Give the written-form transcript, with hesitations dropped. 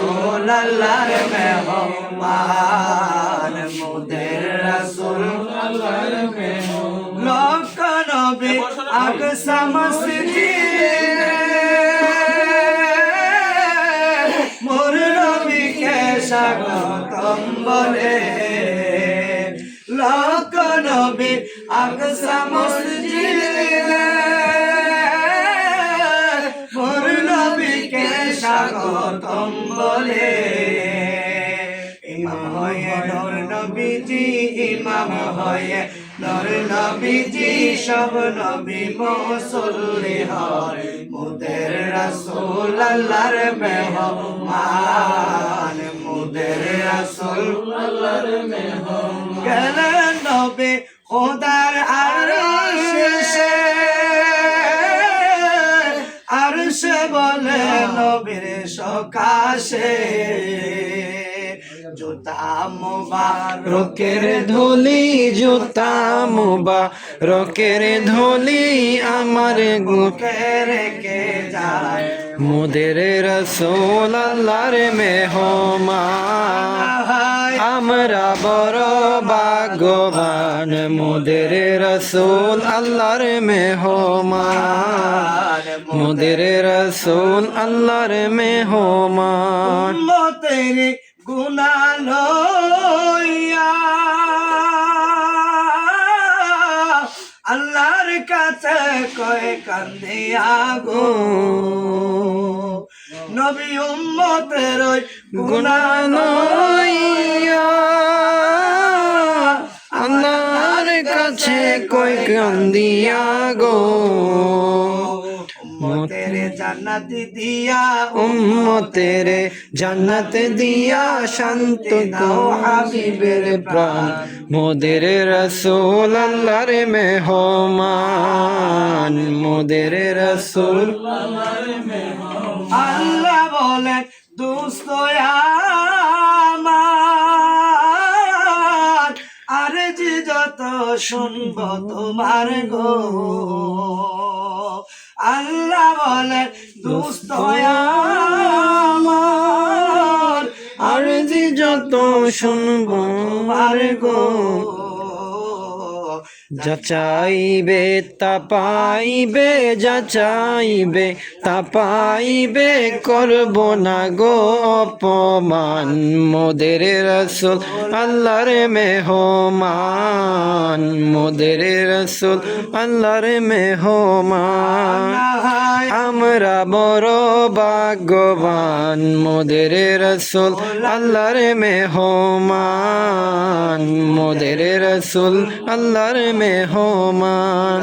রাসূল আল্লাহর মেহমান মোদের রাসূল আল্লাহর মেহমান লক্ষ নবী আকসা মসজিদে মোর নবীকে স্বাগতম বলে লক্ষ নবী আকসা মসজিদে মোর নবীকে স্বাগতম বলে ইমাম হয়ে নূর নবীজি ইমাম হয়ে নূর নবীজি সব নবী মুসল্লি হয় মোদের রাসূল আল্লাহর মেহমান মোদের রাসূল আল্লাহর মেহমান গেলেন নবী খোদার আরশে আরশে বলে নবীর সকাশে জুতা মুবারকের ধুলি জুতা মুবারকের ধুলি আমার বুকে রেখে যায় মোদের রাসূল আল্লাহর মেহমান আমরা বড় ভাগ্যবান মোদের রাসূল আল্লাহর মেহমান মোদের রাসূল আল্লাহর মেহমান উম্মতের গুনাহ লইয়া আল্লাহর কাছে কয় কান্দিয়া গো নবী উম্মতের গুনাহ লইয়া আল্লাহর কাছে কয় কান্দিয়া গো উম্মতের জান্নাত দিয়া উম্মতের জান্নাত দিয়া শান্ত দাও হাবিবের প্রাণ মোদের রাসূল আল্লাহর মেহমান মোদের রাসূল আল্লাহর মেহমান আল্লাহ বলেন দোস্ত আমার আরজি যত শুনব তোমার গো আল্লাহ বলে দোস্ত আমার আরজি যত শুনব তোমার গো যা চাইবে তা পাইবে যা চাইবে তা পাইবে করব না গো অপমান মোদের রাসূল আল্লাহর মেহমান মোদের রাসূল আল্লাহর মেহমান আমরা বড় ভাগ্যবান মোদের রাসূল আল্লাহর মেহমান মোদের রাসূল আল্লাহর মেহমান।